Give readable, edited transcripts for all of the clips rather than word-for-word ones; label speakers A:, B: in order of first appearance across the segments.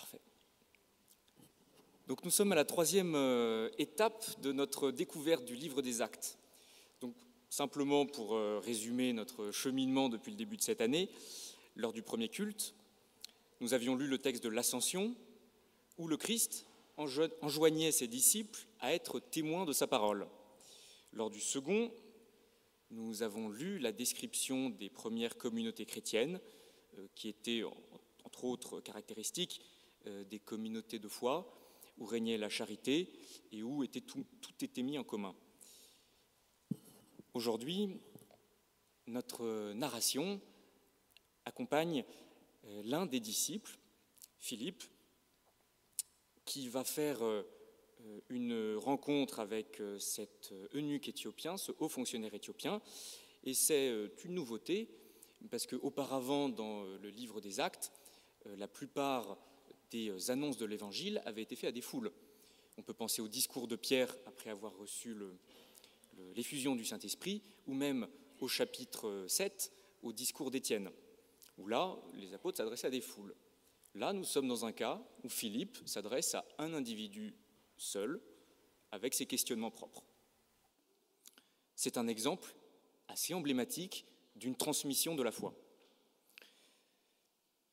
A: Parfait. Donc nous sommes à la troisième étape de notre découverte du livre des Actes. Donc simplement pour résumer notre cheminement depuis le début de cette année, lors du premier culte, nous avions lu le texte de l'Ascension, où le Christ enjoignait ses disciples à être témoins de sa parole. Lors du second, nous avons lu la description des premières communautés chrétiennes, qui étaient, entre autres caractéristiques, des communautés de foi, où régnait la charité et où tout était mis en commun. Aujourd'hui, notre narration accompagne l'un des disciples, Philippe, qui va faire une rencontre avec cet eunuque éthiopien, ce haut fonctionnaire éthiopien, et c'est une nouveauté, parce qu'auparavant, dans le livre des Actes, la plupart des annonces de l'Évangile avaient été faites à des foules. On peut penser au discours de Pierre après avoir reçu l'effusion du Saint-Esprit, ou même au chapitre 7, au discours d'Étienne, où là, les apôtres s'adressaient à des foules. Là, nous sommes dans un cas où Philippe s'adresse à un individu seul, avec ses questionnements propres. C'est un exemple assez emblématique d'une transmission de la foi.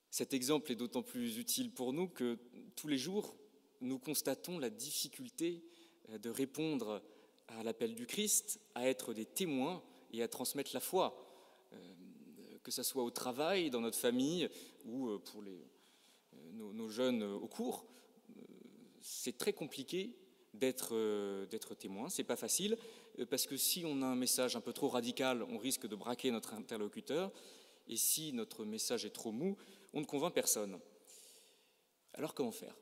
A: Cet exemple est d'autant plus utile pour nous que tous les jours, nous constatons la difficulté de répondre à l'appel du Christ, à être des témoins et à transmettre la foi, que ce soit au travail, dans notre famille ou pour nos jeunes au cours. C'est très compliqué d'être témoin, c'est pas facile, parce que si on a un message un peu trop radical, on risque de braquer notre interlocuteur, et si notre message est trop mou, on ne convainc personne. Alors comment faire ?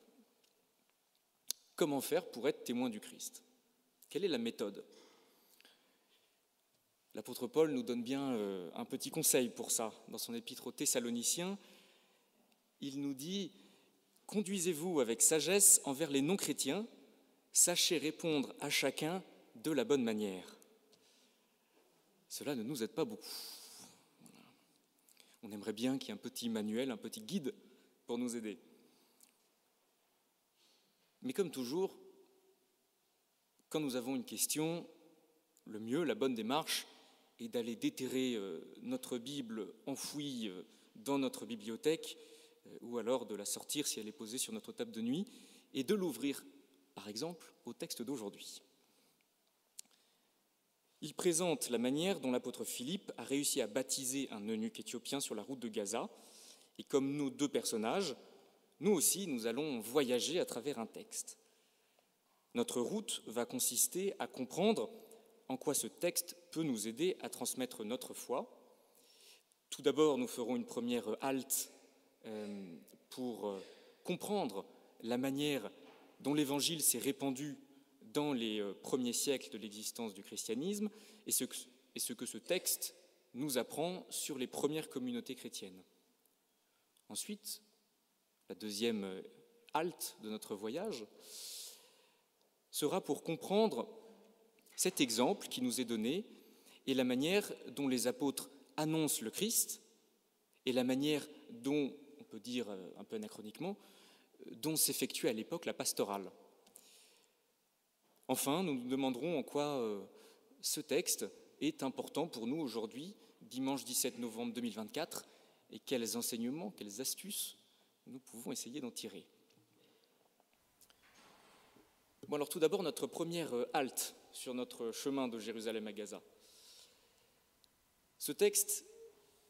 A: Comment faire pour être témoin du Christ ? Quelle est la méthode ? L'apôtre Paul nous donne bien un petit conseil pour ça. Dans son épître aux Thessaloniciens, il nous dit « Conduisez-vous avec sagesse envers les non-chrétiens, sachez répondre à chacun de la bonne manière. » Cela ne nous aide pas beaucoup. On aimerait bien qu'il y ait un petit manuel, un petit guide pour nous aider. Mais comme toujours, quand nous avons une question, le mieux, la bonne démarche, est d'aller déterrer notre Bible enfouie dans notre bibliothèque, ou alors de la sortir si elle est posée sur notre table de nuit, et de l'ouvrir, par exemple, au texte d'aujourd'hui. Il présente la manière dont l'apôtre Philippe a réussi à baptiser un eunuque éthiopien sur la route de Gaza, et comme nos deux personnages, nous aussi, nous allons voyager à travers un texte. Notre route va consister à comprendre en quoi ce texte peut nous aider à transmettre notre foi. Tout d'abord, nous ferons une première halte pour comprendre la manière dont l'Évangile s'est répandu dans les premiers siècles de l'existence du christianisme et ce que ce texte nous apprend sur les premières communautés chrétiennes. Ensuite, la deuxième halte de notre voyage sera pour comprendre cet exemple qui nous est donné et la manière dont les apôtres annoncent le Christ et la manière dont, on peut dire un peu anachroniquement, dont s'effectuait à l'époque la pastorale. Enfin, nous nous demanderons en quoi ce texte est important pour nous aujourd'hui, dimanche 17 novembre 2024, et quels enseignements, quelles astuces nous pouvons essayer d'en tirer. Bon, alors tout d'abord, notre première halte sur notre chemin de Jérusalem à Gaza. Ce texte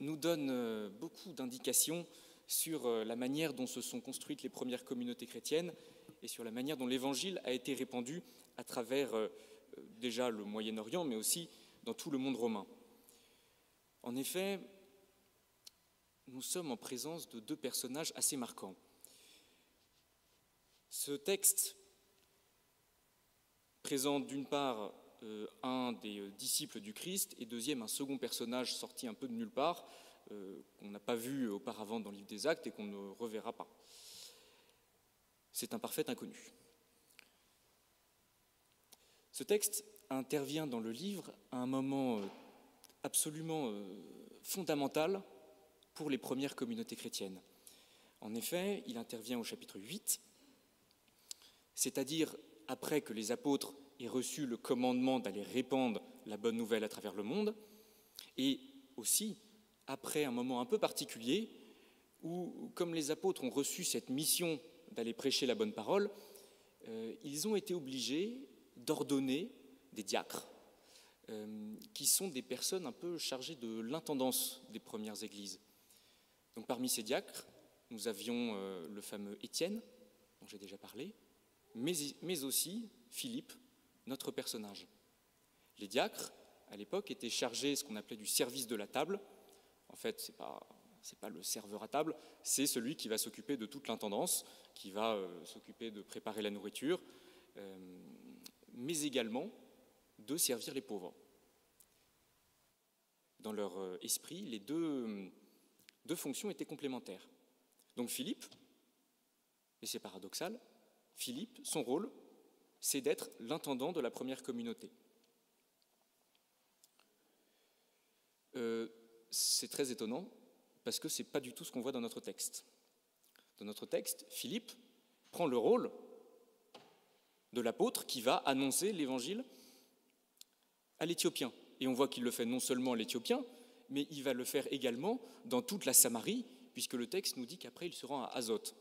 A: nous donne beaucoup d'indications sur la manière dont se sont construites les premières communautés chrétiennes et sur la manière dont l'Évangile a été répandu à travers déjà le Moyen-Orient, mais aussi dans tout le monde romain. En effet, nous sommes en présence de deux personnages assez marquants. Ce texte présente d'une part un des disciples du Christ et deuxième un second personnage sorti un peu de nulle part, qu'on n'a pas vu auparavant dans le livre des Actes et qu'on ne reverra pas. C'est un parfait inconnu. Ce texte intervient dans le livre à un moment absolument fondamental pour les premières communautés chrétiennes. En effet, il intervient au chapitre 8, c'est-à-dire après que les apôtres aient reçu le commandement d'aller répandre la bonne nouvelle à travers le monde, et aussi après un moment un peu particulier où, comme les apôtres ont reçu cette mission d'aller prêcher la bonne parole, ils ont été obligés d'ordonner des diacres, qui sont des personnes un peu chargées de l'intendance des premières églises. Donc parmi ces diacres, nous avions le fameux Étienne, dont j'ai déjà parlé, mais aussi Philippe, notre personnage. Les diacres, à l'époque, étaient chargés de ce qu'on appelait du service de la table. En fait, c'est pas le serveur à table, c'est celui qui va s'occuper de toute l'intendance, qui va s'occuper de préparer la nourriture, mais également de servir les pauvres. Dans leur esprit, les deux fonctions étaient complémentaires. Donc Philippe, et c'est paradoxal, Philippe, son rôle, c'est d'être l'intendant de la première communauté. C'est très étonnant, parce que ce n'est pas du tout ce qu'on voit dans notre texte. Dans notre texte, Philippe prend le rôle de l'apôtre qui va annoncer l'évangile à l'Éthiopien. Et on voit qu'il le fait non seulement à l'Éthiopien, mais il va le faire également dans toute la Samarie, puisque le texte nous dit qu'après il se rend à Azote.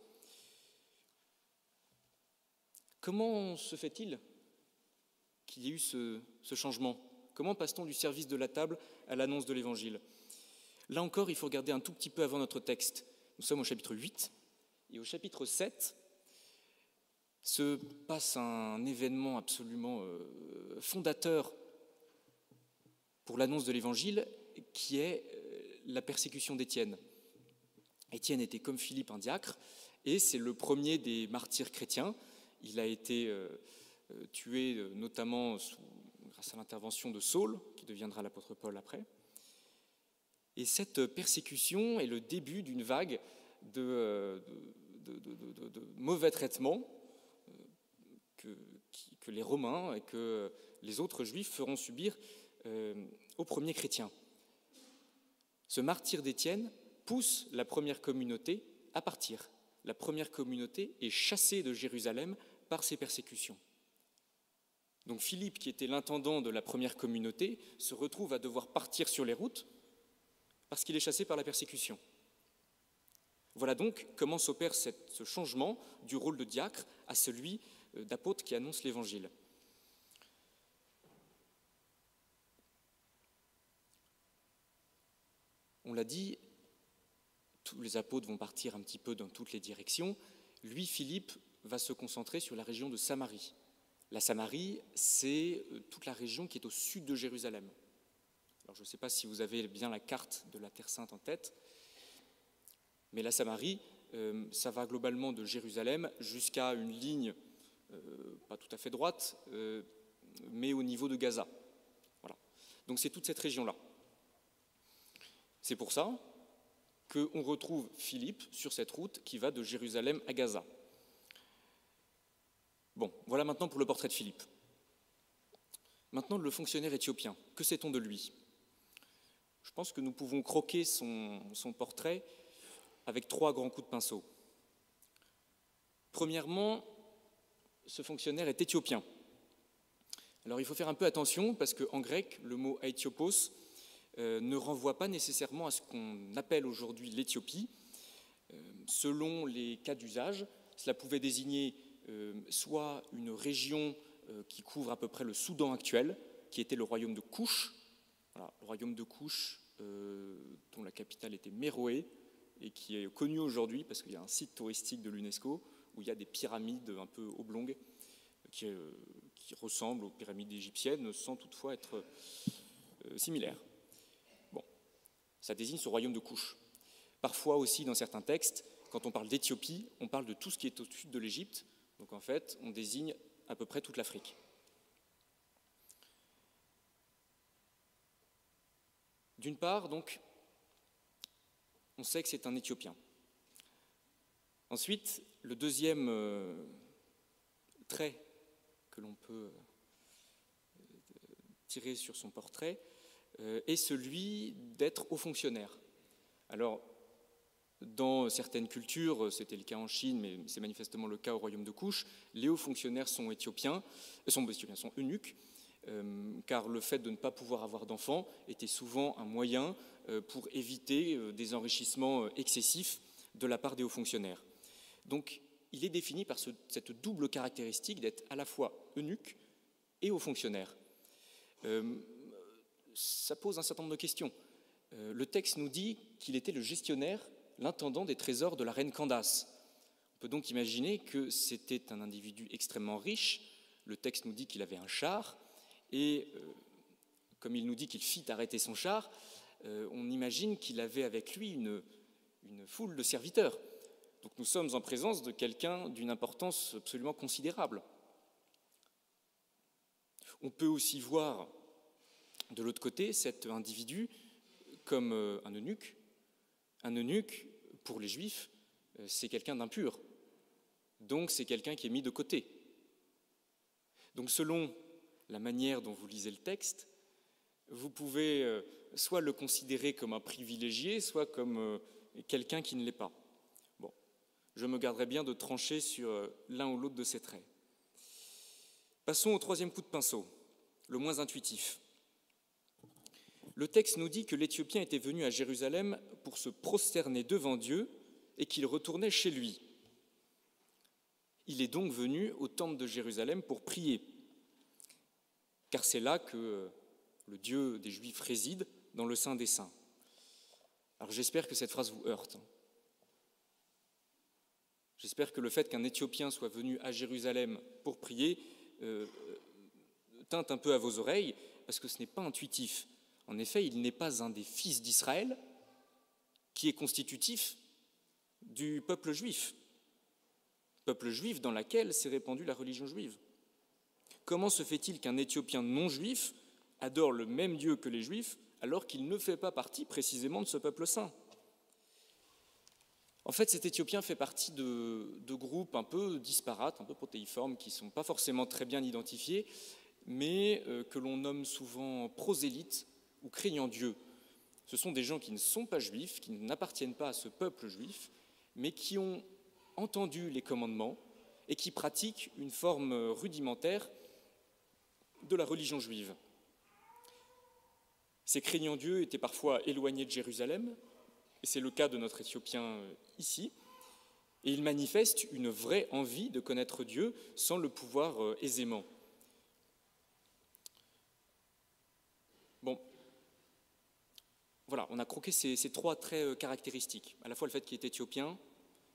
A: Comment se fait-il qu'il y ait eu ce changement? Comment passe-t-on du service de la table à l'annonce de l'Évangile? Là encore, il faut regarder un tout petit peu avant notre texte. Nous sommes au chapitre 8, et au chapitre 7 se passe un événement absolument fondateur pour l'annonce de l'Évangile, qui est la persécution d'Étienne. Étienne était comme Philippe un diacre, et c'est le premier des martyrs chrétiens. Il a été tué notamment grâce à l'intervention de Saul, qui deviendra l'apôtre Paul après. Et cette persécution est le début d'une vague de mauvais traitements que les Romains et que les autres Juifs feront subir aux premiers chrétiens. Ce martyre d'Étienne pousse la première communauté à partir. La première communauté est chassée de Jérusalem par ces persécutions. Donc Philippe, qui était l'intendant de la première communauté, se retrouve à devoir partir sur les routes parce qu'il est chassé par la persécution. Voilà donc comment s'opère ce changement du rôle de diacre à celui d'apôtre qui annonce l'Évangile. On l'a dit, tous les apôtres vont partir un petit peu dans toutes les directions. Lui, Philippe, va se concentrer sur la région de Samarie. La Samarie, c'est toute la région qui est au sud de Jérusalem. Alors, je ne sais pas si vous avez bien la carte de la Terre Sainte en tête, mais la Samarie, ça va globalement de Jérusalem jusqu'à une ligne pas tout à fait droite, mais au niveau de Gaza. Voilà. Donc c'est toute cette région-là. C'est pour ça qu'on retrouve Philippe sur cette route qui va de Jérusalem à Gaza. Bon, voilà maintenant pour le portrait de Philippe. Maintenant, le fonctionnaire éthiopien, que sait-on de lui? Je pense que nous pouvons croquer son portrait avec 3 grands coups de pinceau. Premièrement, ce fonctionnaire est éthiopien. Alors il faut faire un peu attention parce qu'en grec, le mot aithiopos ne renvoie pas nécessairement à ce qu'on appelle aujourd'hui l'Éthiopie. Selon les cas d'usage, cela pouvait désigner soit une région qui couvre à peu près le Soudan actuel, qui était le royaume de Couche, voilà, le royaume de Couche dont la capitale était Méroé et qui est connu aujourd'hui parce qu'il y a un site touristique de l'UNESCO où il y a des pyramides un peu oblongues qui ressemblent aux pyramides égyptiennes sans toutefois être similaires. Bon, ça désigne ce royaume de Couche. Parfois aussi, dans certains textes, quand on parle d'Éthiopie, on parle de tout ce qui est au sud de l'Égypte. Donc en fait, on désigne à peu près toute l'Afrique. D'une part, donc, on sait que c'est un Éthiopien. Ensuite, le deuxième trait que l'on peut tirer sur son portrait est celui d'être haut fonctionnaire. Alors, Dans certaines cultures, c'était le cas en Chine, mais c'est manifestement le cas au royaume de Couche, les hauts fonctionnaires sont eunuques, car le fait de ne pas pouvoir avoir d'enfants était souvent un moyen pour éviter des enrichissements excessifs de la part des hauts fonctionnaires. Donc, il est défini par cette double caractéristique d'être à la fois eunuque et haut fonctionnaire. Ça pose un certain nombre de questions. Le texte nous dit qu'il était le gestionnaire, l'intendant des trésors de la reine Candace. On peut donc imaginer que c'était un individu extrêmement riche. Le texte nous dit qu'il avait un char, et comme il nous dit qu'il fit arrêter son char, on imagine qu'il avait avec lui une foule de serviteurs. Donc nous sommes en présence de quelqu'un d'une importance absolument considérable. On peut aussi voir de l'autre côté cet individu comme un eunuque. Un eunuque, pour les Juifs, c'est quelqu'un d'impur. Donc c'est quelqu'un qui est mis de côté. Donc selon la manière dont vous lisez le texte, vous pouvez soit le considérer comme un privilégié, soit comme quelqu'un qui ne l'est pas. Bon, je me garderai bien de trancher sur l'un ou l'autre de ces traits. Passons au troisième coup de pinceau, le moins intuitif. Le texte nous dit que l'Éthiopien était venu à Jérusalem pour se prosterner devant Dieu et qu'il retournait chez lui. Il est donc venu au temple de Jérusalem pour prier, car c'est là que le Dieu des Juifs réside, dans le Saint des Saints. Alors j'espère que cette phrase vous heurte. J'espère que le fait qu'un Éthiopien soit venu à Jérusalem pour prier teinte un peu à vos oreilles, parce que ce n'est pas intuitif. En effet, il n'est pas un des fils d'Israël qui est constitutif du peuple juif dans lequel s'est répandue la religion juive. Comment se fait-il qu'un Éthiopien non juif adore le même Dieu que les Juifs alors qu'il ne fait pas partie précisément de ce peuple saint? En fait, cet Éthiopien fait partie de groupes un peu disparates, un peu protéiformes, qui ne sont pas forcément très bien identifiés, mais que l'on nomme souvent prosélytes ou craignant Dieu. Ce sont des gens qui ne sont pas juifs, qui n'appartiennent pas à ce peuple juif, mais qui ont entendu les commandements et qui pratiquent une forme rudimentaire de la religion juive. Ces craignants Dieu étaient parfois éloignés de Jérusalem, et c'est le cas de notre Éthiopien ici, et il manifeste une vraie envie de connaître Dieu sans le pouvoir aisément. Bon, voilà, on a croqué ces trois traits caractéristiques, à la fois le fait qu'il est éthiopien,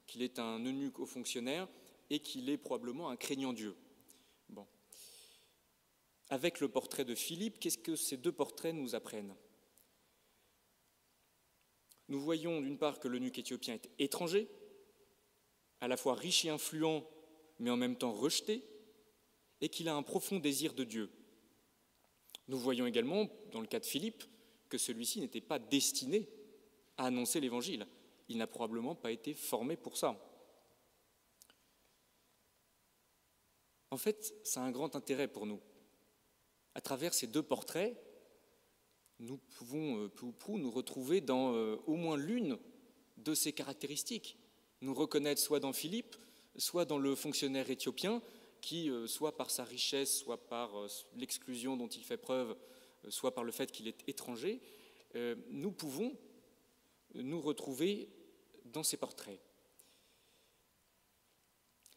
A: qu'il est un eunuque haut fonctionnaire et qu'il est probablement un craignant Dieu. Bon. Avec le portrait de Philippe, qu'est-ce que ces deux portraits nous apprennent? Nous voyons d'une part que l'eunuque éthiopien est étranger, à la fois riche et influent, mais en même temps rejeté, et qu'il a un profond désir de Dieu. Nous voyons également, dans le cas de Philippe, que celui-ci n'était pas destiné à annoncer l'Évangile. Il n'a probablement pas été formé pour ça. En fait, ça a un grand intérêt pour nous. À travers ces deux portraits, nous pouvons peu ou prou nous retrouver dans au moins l'une de ces caractéristiques. Nous reconnaître soit dans Philippe, soit dans le fonctionnaire éthiopien, qui, soit par sa richesse, soit par l'exclusion dont il fait preuve, soit par le fait qu'il est étranger, nous pouvons nous retrouver dans ces portraits.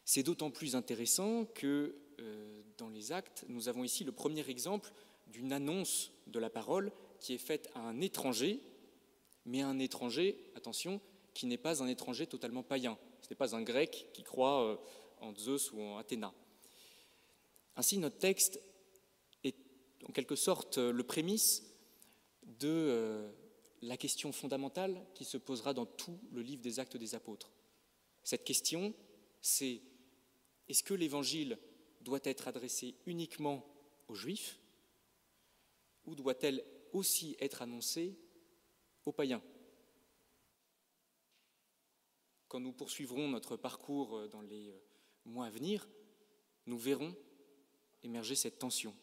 A: C'est d'autant plus intéressant que dans les Actes, nous avons ici le premier exemple d'une annonce de la parole qui est faite à un étranger, mais un étranger, attention, qui n'est pas un étranger totalement païen. Ce n'est pas un grec qui croit en Zeus ou en Athéna. Ainsi, notre texte est en quelque sorte le prémisse de la question fondamentale qui se posera dans tout le livre des Actes des Apôtres. Cette question, c'est: est-ce que l'Évangile doit être adressé uniquement aux Juifs ou doit-elle aussi être annoncée aux païens? Quand nous poursuivrons notre parcours dans les mois à venir, nous verrons émerger cette tension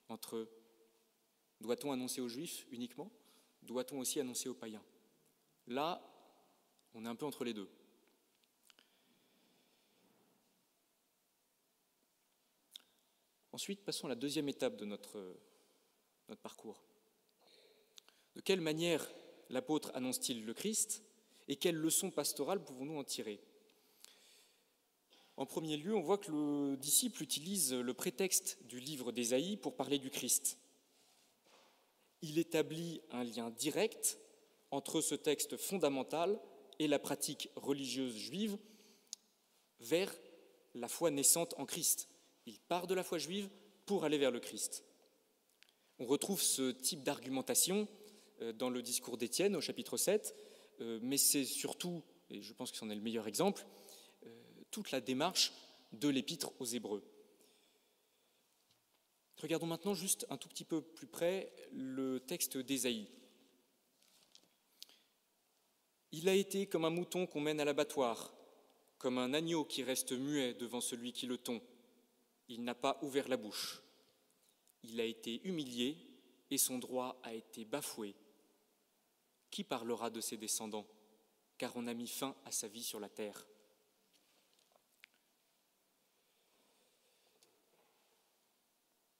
A: entre doit-on annoncer aux Juifs uniquement, doit-on aussi annoncer aux païens? Là, On est un peu entre les deux. Ensuite, passons à la deuxième étape de notre parcours. De quelle manière l'apôtre annonce-t-il le Christ et quelles leçons pastorales pouvons-nous en tirer ? En premier lieu, on voit que le disciple utilise le prétexte du livre d'Ésaïe pour parler du Christ. Il établit un lien direct entre ce texte fondamental et la pratique religieuse juive vers la foi naissante en Christ. Il part de la foi juive pour aller vers le Christ. On retrouve ce type d'argumentation dans le discours d'Étienne au chapitre 7, mais c'est surtout, et je pense que c'en est le meilleur exemple, toute la démarche de l'épître aux Hébreux. Regardons maintenant juste un tout petit peu plus près le texte d'Ésaïe. Il a été comme un mouton qu'on mène à l'abattoir, comme un agneau qui reste muet devant celui qui le tond. Il n'a pas ouvert la bouche. Il a été humilié et son droit a été bafoué. Qui parlera de ses descendants ? Car on a mis fin à sa vie sur la terre.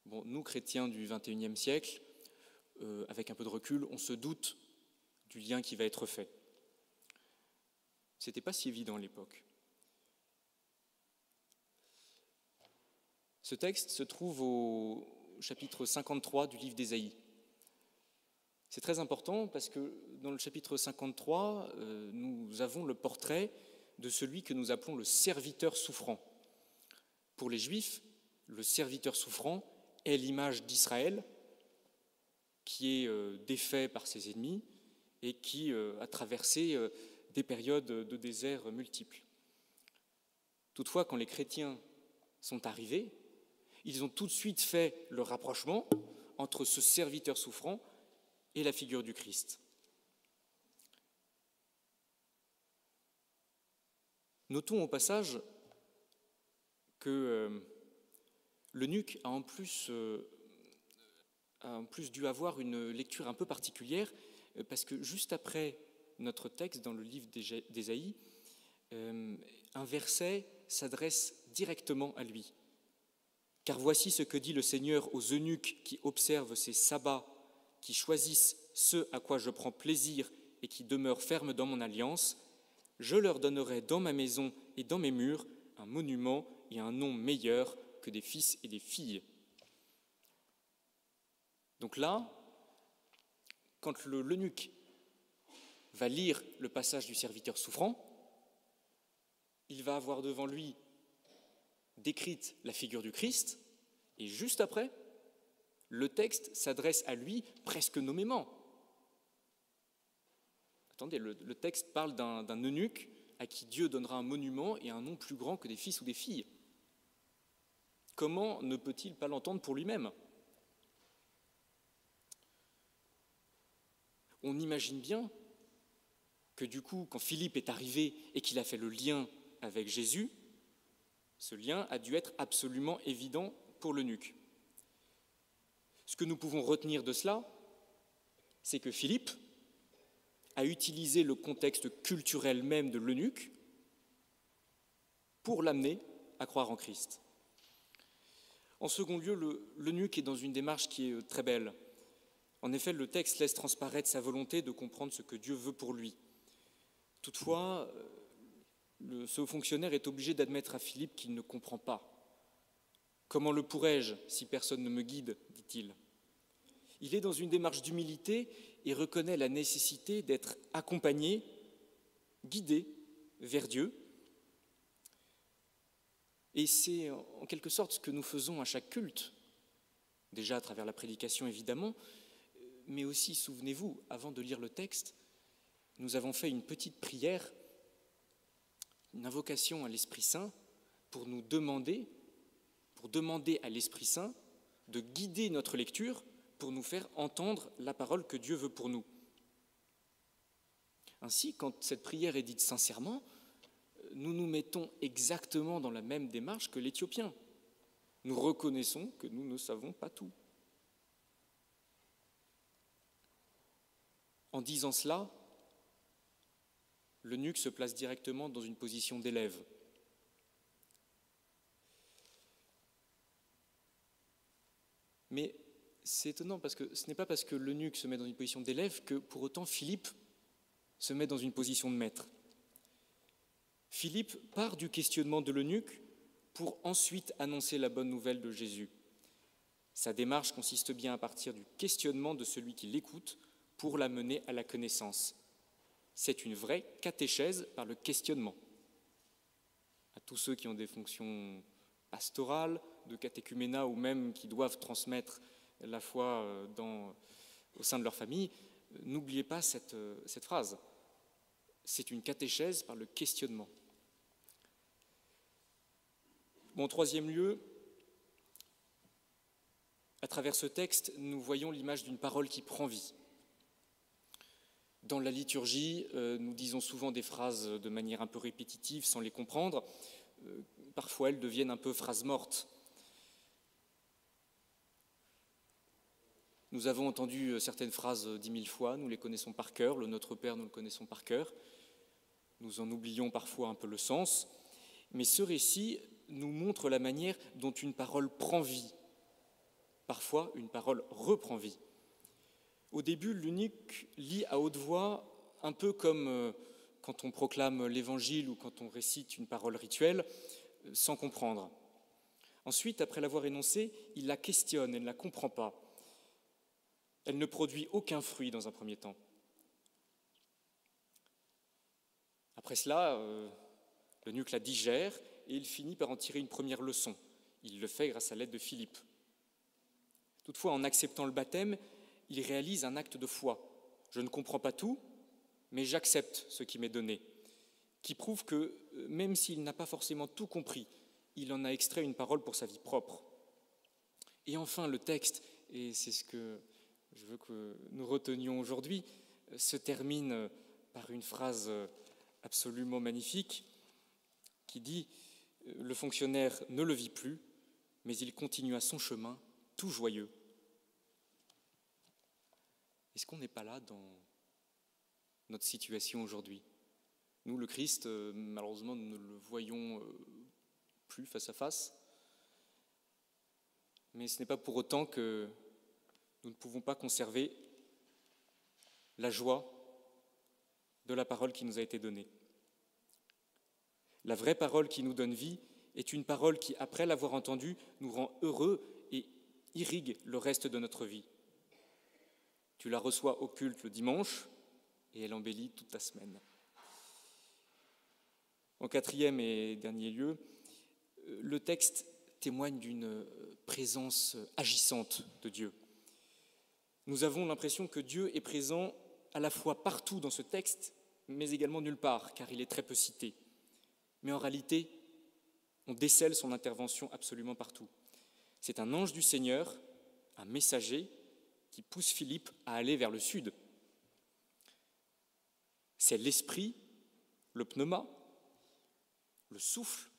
A: Bon, nous, chrétiens du XXIe siècle, avec un peu de recul, on se doute du lien qui va être fait. Ce n'était pas si évident à l'époque. Ce texte se trouve au chapitre 53 du livre d'Ésaïe. C'est très important parce que dans le chapitre 53, nous avons le portrait de celui que nous appelons le serviteur souffrant. Pour les Juifs, le serviteur souffrant est l'image d'Israël qui est défait par ses ennemis et qui a traversé des périodes de désert multiples. Toutefois, quand les chrétiens sont arrivés, ils ont tout de suite fait le rapprochement entre ce serviteur souffrant et la figure du Christ. Notons au passage que l'eunuque a en plus dû avoir une lecture un peu particulière parce que juste après notre texte dans le livre d'Ésaïe, un verset s'adresse directement à lui. « Car voici ce que dit le Seigneur aux eunuques qui observent ses sabbats, qui choisissent ce à quoi je prends plaisir et qui demeurent fermes dans mon alliance. Je leur donnerai dans ma maison et dans mes murs un monument et un nom meilleur que des fils et des filles. » Donc là, quand l'eunuque va lire le passage du serviteur souffrant, il va avoir devant lui décrite la figure du Christ, et juste après, le texte s'adresse à lui presque nommément. Attendez, le texte parle d'un eunuque à qui Dieu donnera un monument et un nom plus grand que des fils ou des filles. Comment ne peut-il pas l'entendre pour lui-même ? On imagine bien que du coup, quand Philippe est arrivé et qu'il a fait le lien avec Jésus, ce lien a dû être absolument évident pour l'eunuque. Ce que nous pouvons retenir de cela, c'est que Philippe a utilisé le contexte culturel même de l'eunuque pour l'amener à croire en Christ. En second lieu, l'eunuque est dans une démarche qui est très belle. En effet, le texte laisse transparaître sa volonté de comprendre ce que Dieu veut pour lui. Toutefois, ce haut fonctionnaire est obligé d'admettre à Philippe qu'il ne comprend pas. « Comment le pourrais-je si personne ne me guide ?» dit-il. Il est dans une démarche d'humilité et reconnaît la nécessité d'être accompagné, guidé vers Dieu. Et c'est en quelque sorte ce que nous faisons à chaque culte, déjà à travers la prédication évidemment, mais aussi, souvenez-vous, avant de lire le texte, nous avons fait une petite prière, une invocation à l'Esprit Saint pour demander à l'Esprit Saint de guider notre lecture pour nous faire entendre la parole que Dieu veut pour nous. Ainsi, quand cette prière est dite sincèrement, nous nous mettons exactement dans la même démarche que l'Éthiopien. Nous reconnaissons que nous ne savons pas tout. En disant cela, l'eunuque se place directement dans une position d'élève. Mais c'est étonnant parce que ce n'est pas parce que l'eunuque se met dans une position d'élève que pour autant Philippe se met dans une position de maître. Philippe part du questionnement de l'eunuque pour ensuite annoncer la bonne nouvelle de Jésus. Sa démarche consiste bien à partir du questionnement de celui qui l'écoute pour l'amener à la connaissance. C'est une vraie catéchèse par le questionnement. À tous ceux qui ont des fonctions pastorales, de catéchuménat ou même qui doivent transmettre la foi au sein de leur famille, n'oubliez pas cette phrase. C'est une catéchèse par le questionnement. En troisième lieu, à travers ce texte, nous voyons l'image d'une parole qui prend vie. Dans la liturgie, nous disons souvent des phrases de manière un peu répétitive, sans les comprendre. Parfois, elles deviennent un peu phrases mortes. Nous avons entendu certaines phrases 10 000 fois, nous les connaissons par cœur. Le Notre Père, nous le connaissons par cœur. Nous en oublions parfois un peu le sens. Mais ce récit nous montre la manière dont une parole prend vie. Parfois, une parole reprend vie. Au début, l'eunuque lit à haute voix, un peu comme quand on proclame l'évangile ou quand on récite une parole rituelle, sans comprendre. Ensuite, après l'avoir énoncée, il la questionne, elle ne la comprend pas. Elle ne produit aucun fruit dans un premier temps. Après cela, l'eunuque la digère et il finit par en tirer une première leçon. Il le fait grâce à l'aide de Philippe. Toutefois, en acceptant le baptême, il réalise un acte de foi. Je ne comprends pas tout, mais j'accepte ce qui m'est donné, qui prouve que, même s'il n'a pas forcément tout compris, il en a extrait une parole pour sa vie propre. Et enfin, le texte, et c'est ce que je veux que nous retenions aujourd'hui, se termine par une phrase absolument magnifique qui dit « Le fonctionnaire ne le vit plus, mais il continua son chemin, tout joyeux. » Est-ce qu'on n'est pas là dans notre situation aujourd'hui ? Nous, le Christ, malheureusement, nous ne le voyons plus face à face. Mais ce n'est pas pour autant que nous ne pouvons pas conserver la joie de la parole qui nous a été donnée. La vraie parole qui nous donne vie est une parole qui, après l'avoir entendue, nous rend heureux et irrigue le reste de notre vie. Tu la reçois au culte le dimanche et elle embellit toute ta semaine. En quatrième et dernier lieu, le texte témoigne d'une présence agissante de Dieu. Nous avons l'impression que Dieu est présent à la fois partout dans ce texte, mais également nulle part, car il est très peu cité. Mais en réalité, on décèle son intervention absolument partout. C'est un ange du Seigneur, un messager, qui pousse Philippe à aller vers le sud. C'est l'esprit, le pneuma, le souffle,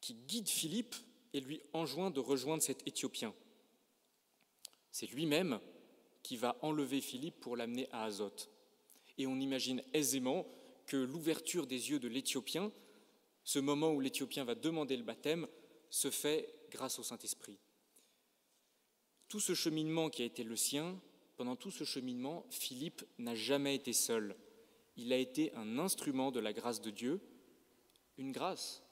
A: qui guide Philippe et lui enjoint de rejoindre cet Éthiopien. C'est lui-même qui va enlever Philippe pour l'amener à Azote. Et on imagine aisément que l'ouverture des yeux de l'Éthiopien, ce moment où l'Éthiopien va demander le baptême, se fait grâce au Saint-Esprit. Tout ce cheminement qui a été le sien, pendant tout ce cheminement, Philippe n'a jamais été seul. Il a été un instrument de la grâce de Dieu, une grâce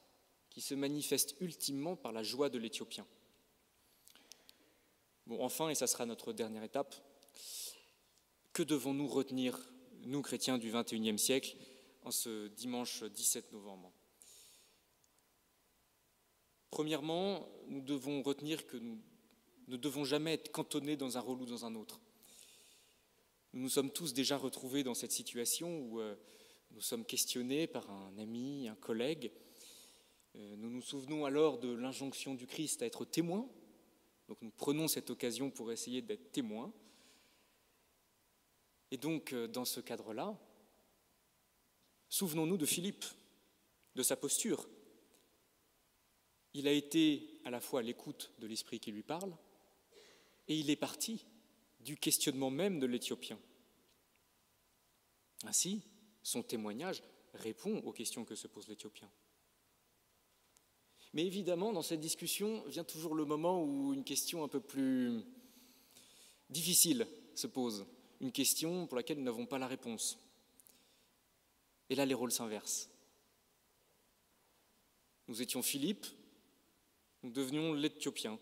A: qui se manifeste ultimement par la joie de l'Éthiopien. Enfin, et ça sera notre dernière étape, que devons-nous retenir, nous chrétiens du XXIe siècle, en ce dimanche 17 novembre ? Premièrement, nous devons retenir que nous ne devons jamais être cantonnés dans un rôle ou dans un autre. Nous nous sommes tous déjà retrouvés dans cette situation où nous sommes questionnés par un ami, un collègue. Nous nous souvenons alors de l'injonction du Christ à être témoin. Donc nous prenons cette occasion pour essayer d'être témoins. Et donc, dans ce cadre-là, souvenons-nous de Philippe, de sa posture. Il a été à la fois à l'écoute de l'Esprit qui lui parle, et il est parti du questionnement même de l'Éthiopien. Ainsi, son témoignage répond aux questions que se pose l'Éthiopien. Mais évidemment, dans cette discussion vient toujours le moment où une question un peu plus difficile se pose, une question pour laquelle nous n'avons pas la réponse. Et là, les rôles s'inversent. Nous étions Philippe, nous devenions l'Éthiopien.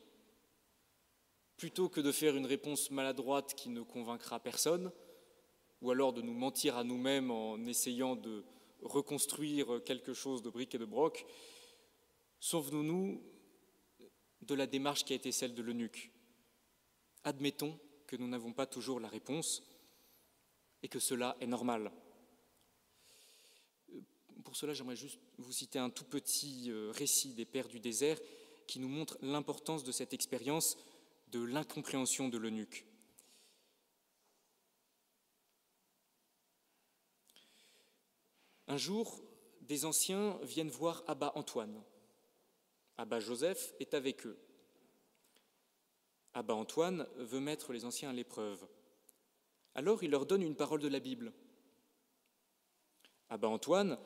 A: Plutôt que de faire une réponse maladroite qui ne convaincra personne, ou alors de nous mentir à nous-mêmes en essayant de reconstruire quelque chose de briques et de broc, souvenons-nous de la démarche qui a été celle de l'eunuque. Admettons que nous n'avons pas toujours la réponse et que cela est normal. Pour cela, j'aimerais juste vous citer un tout petit récit des Pères du désert qui nous montre l'importance de cette expérience de l'incompréhension de l'eunuque. Un jour, des anciens viennent voir Abba Antoine. Abba Joseph est avec eux. Abba Antoine veut mettre les anciens à l'épreuve. Alors il leur donne une parole de la Bible. Abba Antoine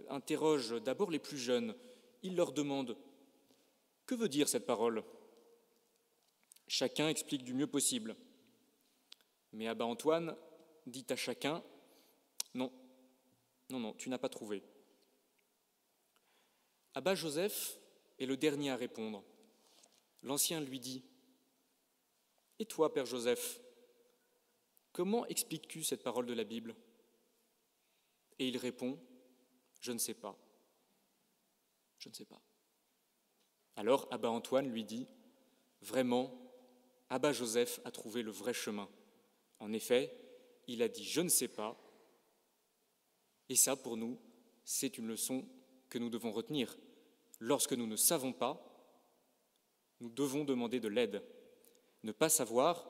A: interroge d'abord les plus jeunes. Il leur demande « Que veut dire cette parole ?» Chacun explique du mieux possible. Mais Abba Antoine dit à chacun « Non, tu n'as pas trouvé. » Abba Joseph est le dernier à répondre. L'ancien lui dit « Et toi, Père Joseph, comment expliques-tu cette parole de la Bible ?» Et il répond « Je ne sais pas. Je ne sais pas. » Alors Abba Antoine lui dit « Vraiment, Abba Joseph a trouvé le vrai chemin. En effet, il a dit « Je ne sais pas ». Et ça, pour nous, c'est une leçon que nous devons retenir. Lorsque nous ne savons pas, nous devons demander de l'aide. Ne pas savoir,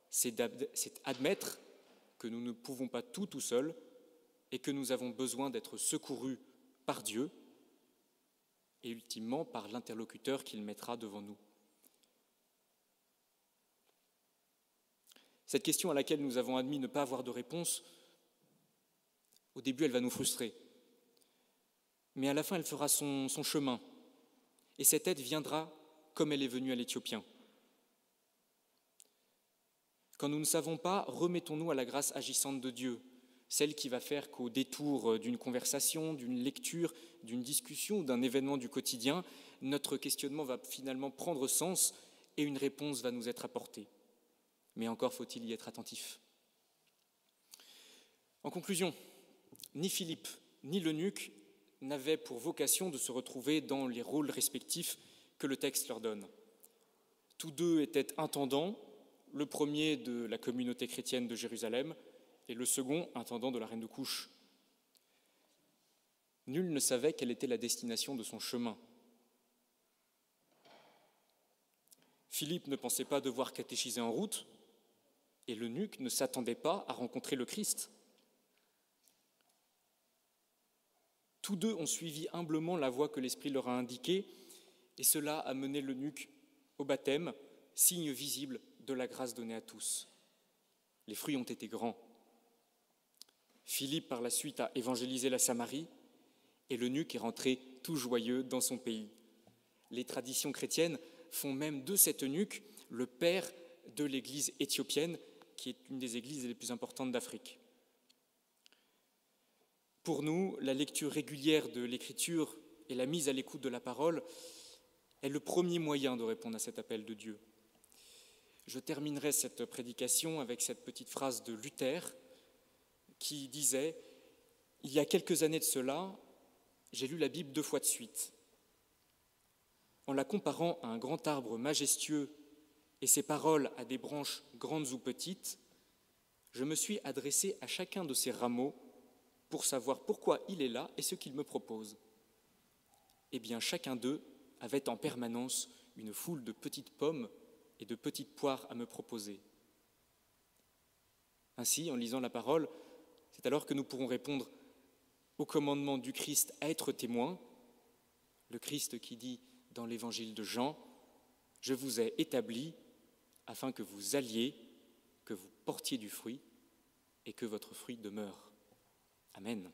A: c'est admettre que nous ne pouvons pas tout seuls et que nous avons besoin d'être secourus par Dieu et ultimement par l'interlocuteur qu'il mettra devant nous. Cette question à laquelle nous avons admis ne pas avoir de réponse, au début, elle va nous frustrer. Mais à la fin, elle fera son chemin. Et cette aide viendra comme elle est venue à l'Éthiopien. Quand nous ne savons pas, remettons-nous à la grâce agissante de Dieu, celle qui va faire qu'au détour d'une conversation, d'une lecture, d'une discussion, d'un événement du quotidien, notre questionnement va finalement prendre sens et une réponse va nous être apportée. Mais encore faut-il y être attentif. En conclusion, ni Philippe ni l'eunuque n'avaient pour vocation de se retrouver dans les rôles respectifs que le texte leur donne. Tous deux étaient intendants, le premier de la communauté chrétienne de Jérusalem et le second intendant de la reine de Couche. Nul ne savait quelle était la destination de son chemin. Philippe ne pensait pas devoir catéchiser en route et l'eunuque ne s'attendait pas à rencontrer le Christ. Tous deux ont suivi humblement la voie que l'Esprit leur a indiquée et cela a mené l'eunuque au baptême, signe visible de la grâce donnée à tous. Les fruits ont été grands. Philippe, par la suite, a évangélisé la Samarie et l'eunuque est rentré tout joyeux dans son pays. Les traditions chrétiennes font même de cet eunuque le père de l'église éthiopienne, qui est une des églises les plus importantes d'Afrique. Pour nous, la lecture régulière de l'Écriture et la mise à l'écoute de la parole est le premier moyen de répondre à cet appel de Dieu. Je terminerai cette prédication avec cette petite phrase de Luther qui disait « Il y a quelques années de cela, j'ai lu la Bible 2 fois de suite. En la comparant à un grand arbre majestueux et ses paroles à des branches grandes ou petites, je me suis adressé à chacun de ses rameaux pour savoir pourquoi il est là et ce qu'il me propose. Eh bien, chacun d'eux avait en permanence une foule de petites pommes et de petites poires à me proposer. Ainsi, en lisant la parole, c'est alors que nous pourrons répondre au commandement du Christ à être témoin, le Christ qui dit dans l'évangile de Jean « Je vous ai établi afin que vous alliez, que vous portiez du fruit et que votre fruit demeure. » Amen.